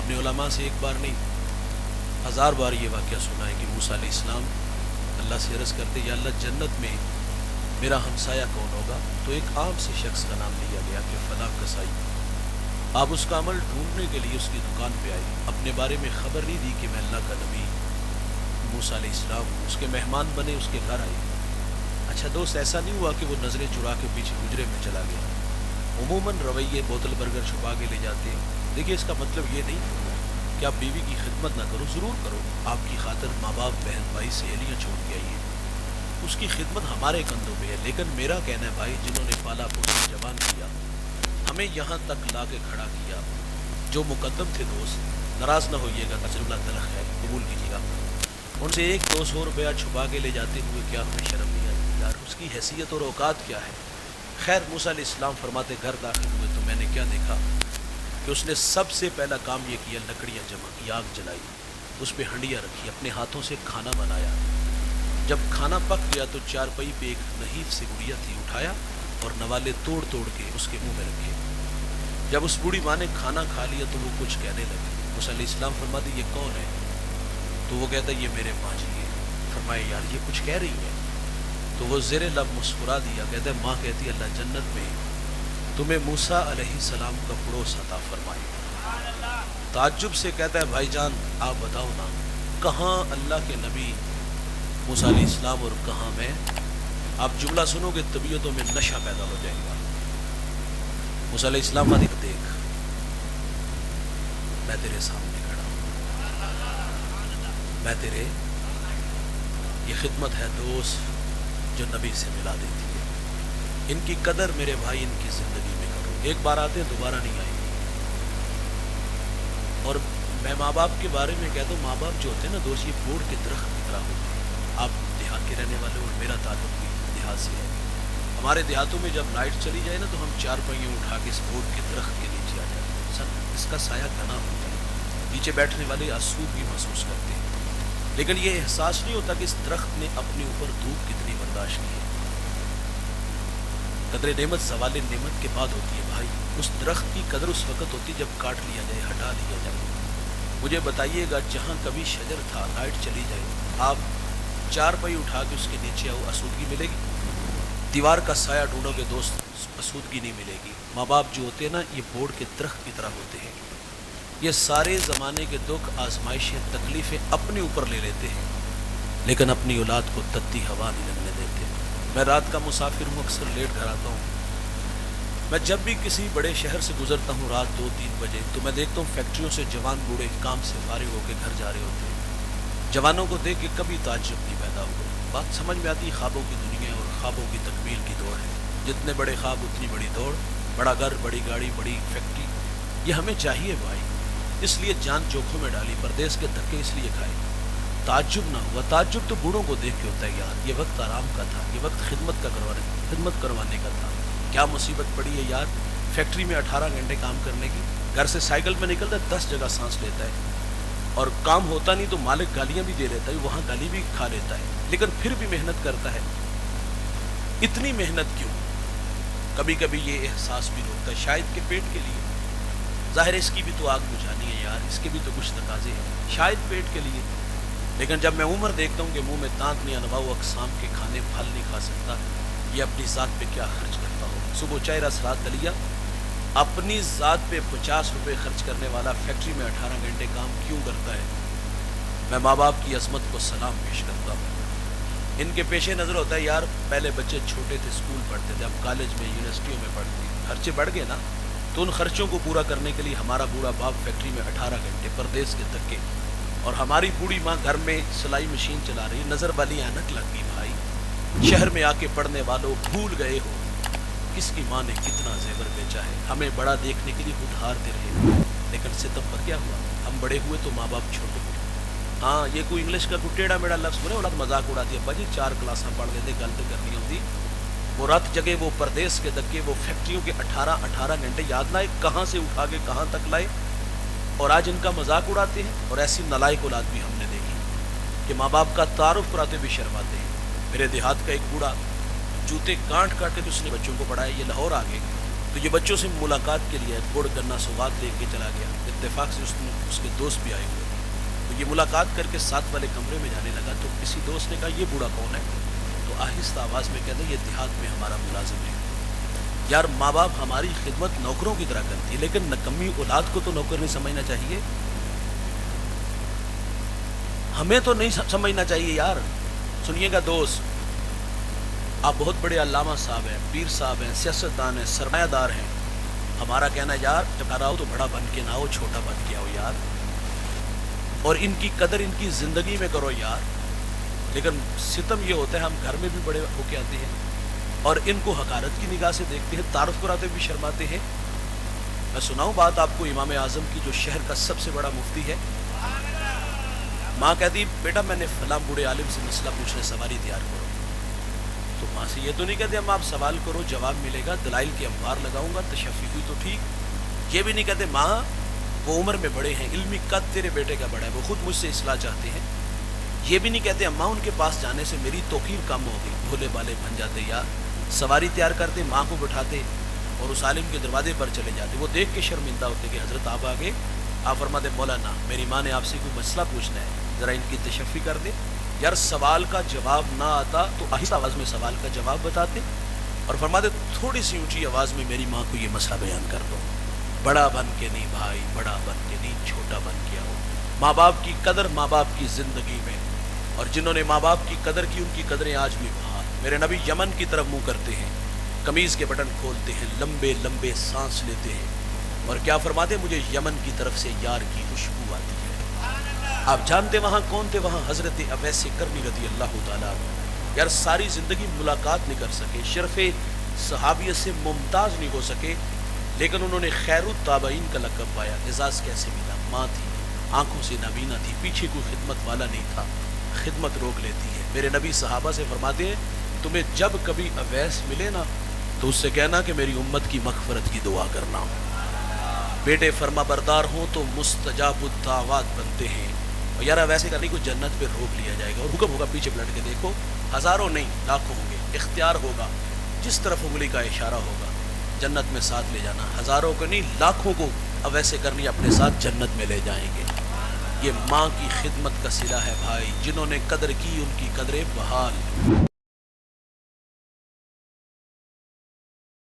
अपने उलमा से एक बार नहीं 1000 बार ये वाक़या सुना है कि मूसा अलैहिस्सलाम अल्लाह से अर्ज़ करते, या अल्लाह जन्नत में मेरा हमसाया कौन होगा? तो एक आम से शख्स का नाम लिया गया कि फलां कसाई। आप उसका अमल ढूंढने के लिए उसकी दुकान पे आए, अपने बारे में ख़बर नहीं दी कि मैं अल्लाह का नबी मूसा अलैहिस्सलाम हूँ। उसके मेहमान बने, उसके घर आए। अच्छा दोस्त, ऐसा नहीं हुआ कि वो नज़रें चुरा के पीछे हुजरे में चला गया। उमूमन रवैये बोतल बर्गर छुपा के ले जाते हैं। देखिए, इसका मतलब ये नहीं कि आप बीवी की खिदमत ना करो, ज़रूर करो। आपकी खातिर माँ बाप, बहन भाई, सहेलियाँ छोड़ के आइए, उसकी खिदमत हमारे कंधों पे है। लेकिन मेरा कहना है भाई, जिन्होंने पाला पोसा जवान किया, हमें यहाँ तक ला के खड़ा किया, जो मुकद्दम थे दोस्त, नाराज़ ना होइएगा, तजर्बा तलख है, कबूल कीजिएगा। उनसे 100-200 रुपया छुपा के ले जाते हुए क्या हमें शर्म नहीं आती यार? उसकी हैसियत और औकात क्या है? खैर, मूसा अलैहिस्सलाम फरमाते घर दाखिल हुए तो मैंने क्या देखा कि उसने सबसे पहला काम ये किया, लकड़ियाँ जमा की, आग जलाई, उस पर हंडियाँ रखी, अपने हाथों से खाना बनाया। जब खाना पक गया तो चारपाई पे एक नहीफ सी गुड़िया थी, उठाया और नवाले तोड़ तोड़ के उसके मुंह में रखे। जब उस बूढ़ी माँ ने खाना खा लिया तो वो कुछ कहने लगी। मूसा अलैहिस्सलाम फरमाते, ये कौन है? तो वो कहता, ये मेरे माँ जी है। फरमाया, यार ये कुछ कह रही है। तो वो ज़ेरे लब मुस्कुरा दिया, कहता है, माँ कहती है अल्लाह जन्नत में तुम्हें मूसा अलैहिस्सलाम का पड़ोस अता फरमाए। ताज्जुब से कहता है, भाईजान आप बताओ ना, कहाँ अल्लाह के नबी मूसा अलैहिस्सलाम और कहाँ मैं? आप जुमला सुनोगे तबीयतों में नशा पैदा हो जाएगा। मूसा अलैहिस्सलाम अधिक देख, मैं तेरे सामने खड़ा हूँ, मैं तेरे, ये खिदमत है दोस्त जो नबी से मिला देती है। इनकी कदर मेरे भाई इनकी ज़िंदगी में करो। एक बार आते हैं, दोबारा नहीं आएंगे। और मैं माँ बाप के बारे में कहता हूँ, माँ बाप जो होते हैं ना दोस्त, ये बोर्ड के दरख्त की तरह होते हैं। आप देहात के रहने वाले और मेरा ताल्लुक भी देहात से है। हमारे देहातों में जब लाइट चली जाए ना तो हम चार पहियों उठा के इस बोर्ड के दरख्त के नीचे आ जाते हैं। सर, इसका साया घना होता है, नीचे बैठने वाले आसूद भी महसूस करते हैं, लेकिन ये एहसास नहीं होता कि इस दरख्त ने अपने ऊपर धूप कितनी बर्दाश्त की है। कदर नेमत सवाल नेमत के बाद होती है भाई। उस दरख्त की कदर उस वक़्त होती जब काट लिया जाए, हटा लिया जाए। मुझे बताइएगा, जहाँ कभी शजर था, लाइट चली जाए, आप चार पाई उठा के उसके नीचे आओ, आसूदगी मिलेगी? दीवार का साया ढूंढोगे दोस्त, आसूदगी नहीं मिलेगी। माँ बाप जो होते हैं ना, ये बोर्ड के दरख्त की तरह होते हैं। ये सारे ज़माने के दुख, आजमाइशें, तकलीफ़ें अपने ऊपर ले लेते हैं, लेकिन अपनी औलाद को तत्ती हवा नहीं लगने देते। मैं रात का मुसाफिर हूँ, अक्सर लेट घर आता हूँ। मैं जब भी किसी बड़े शहर से गुजरता हूँ रात 2-3 बजे, तो मैं देखता हूँ फैक्ट्रियों से जवान बूढ़े काम से फारिग होकर घर जा रहे होते हैं। जवानों को देख के कभी ताज्जुब नहीं पैदा हुआ। बात समझ में आती, ख्वाबों की दुनिया और ख्वाबों की तकमील की दौड़ है। जितने बड़े ख्वाब उतनी बड़ी दौड़, बड़ा घर, बड़ी गाड़ी, बड़ी फैक्ट्री, ये हमें चाहिए भाई। इसलिए जान जोखों में डाली, परदेश के धक्के इसलिए खाए। ताज्जुब ना हुआ। ताज्जुब तो बूढ़ों को देख के होता है, यार ये वक्त आराम का था, ये वक्त खिदमत करवाने का था। क्या मुसीबत पड़ी है यार, फैक्ट्री में 18 घंटे काम करने की, घर से साइकिल में निकलता है, 10 जगह सांस लेता है, और काम होता नहीं तो मालिक गालियां भी दे देता है, वहाँ गाली भी खा लेता है, लेकिन फिर भी मेहनत करता है। इतनी मेहनत क्यों? कभी कभी ये एहसास भी होता है शायद के पेट के लिए। ज़ाहिर है इसकी भी तो आग बुझानी है यार, इसके भी तो कुछ तकाजे हैं, शायद पेट के लिए। लेकिन जब मैं उम्र देखता हूँ कि मुंह में दांत नहीं, अनवा अक़साम के खाने फल नहीं खा सकता, ये अपनी ज़ात पे क्या खर्च करता हो? सुबह चाय रसरात दलिया, अपनी ज़ात पे 50 रुपये खर्च करने वाला फैक्ट्री में 18 घंटे काम क्यों करता है? मैं माँ बाप की अज़मत को सलाम पेश करता हूँ। इनके पेशे नज़र होता है यार, पहले बच्चे छोटे थे, स्कूल पढ़ते थे, अब कॉलेज में, यूनिवर्सिटियों में पढ़ते हैं, खर्चे बढ़ गए ना, तो उन खर्चों को पूरा करने के लिए हमारा बूढ़ा बाप फैक्ट्री में 18 घंटे परदेश के धक्के, और हमारी बूढ़ी माँ घर में सिलाई मशीन चला रही, नज़र वाली ऐनक लग गई भाई। शहर में आके पढ़ने वालों, भूल गए हो किसकी माँ ने कितना जेवर बेचा है, हमें बड़ा देखने के लिए उधारते रहे, लेकिन सितम पर क्या हुआ? हम बड़े हुए तो माँ बाप छोटे हुए। हाँ, ये कोई इंग्लिश का कोई टेढ़ा मेढ़ा लफ्ज़ बोले, औलाद मजाक उड़ा दिया, भाजी 4 क्लासा पढ़ लेते, गलत करनी होती। वो रात जगह, वो परदेश के धक्के, वो फैक्ट्रियों के 18 घंटे याद ना आए कहाँ से उठा के कहाँ तक लाए, और आज इनका मजाक उड़ाते हैं। और ऐसी नालायक औलाद भी हमने देखी कि माँ बाप का तारुफ कराते भी शर्माते हैं। मेरे देहात का एक बूढ़ा जूते काट काट के उसने बच्चों को पढ़ाया। ये लाहौर आ गए तो ये बच्चों से मुलाकात के लिए गुड़ गन्ना सौगात लेके चला गया। इत्तेफाक से उसके दोस्त भी आए हुए थे। तो ये मुलाकात करके साथ वाले कमरे में जाने लगा तो किसी दोस्त ने कहा ये बूढ़ा कौन है? तो आहिस्ता आवाज़ में कहते ये देहात में हमारा मुलाजिम है। यार माँ बाप हमारी खिदमत नौकरों की तरह करती है, लेकिन नकम्मी औलाद को तो नौकर नहीं समझना चाहिए, हमें तो नहीं समझना चाहिए यार। सुनिएगा दोस्त, आप बहुत बड़े अल्लामा साहब हैं, पीर साहब हैं, सियासतदान हैं, सरमायादार हैं। हमारा कहना है यार जब आ रहा हो तो बड़ा बन के ना हो, छोटा बन के आओ यार, और इनकी कदर इनकी ज़िंदगी में करो यार। लेकिन सितम ये होता है हम घर में भी बड़े होके आते हैं और इनको हकारत की निगाह से देखते हैं, तारुफ कराते भी शर्माते हैं। मैं सुनाऊं बात आपको इमाम आज़म की, जो शहर का सबसे बड़ा मुफ्ती है। माँ कहती बेटा मैंने फलां बूढ़े आलिम से मसला पूछने, सवारी तैयार करो। तो माँ से ये तो नहीं कहते हम आप सवाल करो जवाब मिलेगा, दलाइल के अंबार लगाऊंगा, तशफ़ी हुई तो ठीक। ये भी नहीं कहते माँ वो उम्र में बड़े हैं, इल्मी कद तेरे बेटे का बड़ा है, वो खुद मुझसे इस्लाह चाहते हैं। ये भी नहीं कहते अम्मा उनके पास जाने से मेरी तौक़ीर कम हो गई, भोले बाले बन जाते यार। सवारी तैयार करते, माँ को बिठाते और उस आलिम के दरवाजे पर चले जाते। वो देख के शर्मिंदा होते कि हज़रत आप आगे। आप फरमाते मौलाना मेरी माँ ने आपसे कोई मसला पूछना है, ज़रा इनकी तशफ़ी कर दे। यार सवाल का जवाब ना आता तो आहिस्ता आवाज़ में सवाल का जवाब बताते और फरमाते थोड़ी सी ऊंची आवाज़ में मेरी माँ को ये मसला बयान कर दो। बड़ा बन के नहीं भाई, बड़ा बन के नहीं, छोटा बन के आओ। माँ बाप की कदर माँ बाप की ज़िंदगी में, और जिन्होंने माँ बाप की कदर की उनकी कदरें आज भी बाहर। मेरे नबी यमन की तरफ मुँह करते हैं, कमीज़ के बटन खोलते हैं, लंबे लंबे सांस लेते हैं और क्या फरमाते, मुझे यमन की तरफ से यार की खुशबू आती है। आप जानते वहाँ कौन थे? वहाँ हज़रत अवैस करनी रज़ी अल्लाह ताला। यार सारी ज़िंदगी मुलाकात नहीं कर सके, शर्फ़े सहाबियत से मुमताज़ नहीं हो सके, लेकिन उन्होंने खैरुत ताबईन का लक़ब पाया। एजाज़ कैसे मिला? माँ थी, आँखों से नाबीना थी, पीछे कोई खिदमत वाला नहीं था, खिदमत रोक लेती है। मेरे नबी सहाबा से फरमाते हैं तुम्हें जब कभी अवैस मिले ना तो उससे कहना कि मेरी उम्मत की मग़फ़िरत की दुआ करना। बेटे फरमा बरदार हों तो मुस्तजाबुद दावात बनते हैं। और यार वैसे करने को जन्नत पे रोक लिया जाएगा और हुक्म होगा पीछे पलट के देखो, हज़ारों नहीं लाखों होंगे, इख्तियार होगा, जिस तरफ उंगली का इशारा होगा जन्नत में साथ ले जाना। हज़ारों को नहीं लाखों को अब वैसे करनी अपने साथ जन्नत में ले जाएंगे। ये माँ की खिदमत का सिला है भाई, जिन्होंने कदर की उनकी कदरें बहाल।